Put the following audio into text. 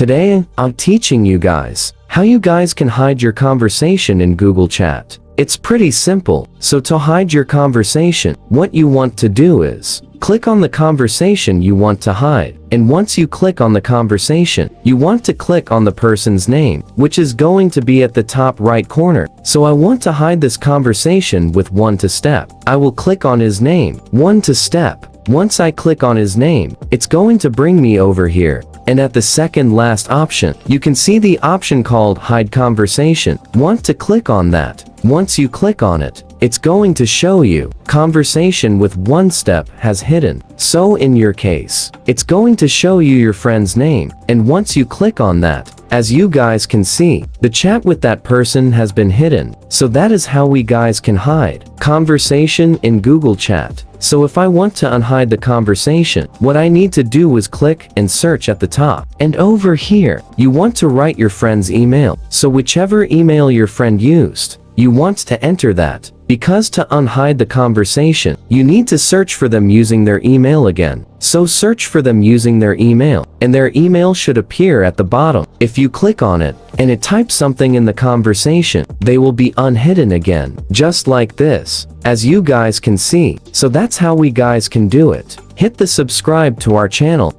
Today, I'm teaching you guys how you guys can hide your conversation in Google Chat. It's pretty simple, so to hide your conversation, what you want to do is click on the conversation you want to hide, and once you click on the conversation, you want to click on the person's name, which is going to be at the top right corner. So I want to hide this conversation with 1 to step. I will click on his name, 1 to step. Once I click on his name, it's going to bring me over here. And at the second last option, you can see the option called Hide Conversation. Want to click on that. Once you click on it, it's going to show you conversation with 1 step has hidden. So in your case, it's going to show you your friend's name. And once you click on that, as you guys can see, the chat with that person has been hidden. So that is how we guys can hide conversation in Google Chat. So if I want to unhide the conversation, what I need to do is click and search at the top. And over here, you want to write your friend's email. So whichever email your friend used, you want to enter that. Because to unhide the conversation, you need to search for them using their email again. So search for them using their email, and their email should appear at the bottom. If you click on it, and it types something in the conversation, they will be unhidden again, just like this, as you guys can see. So that's how we guys can do it. Hit the subscribe to our channel.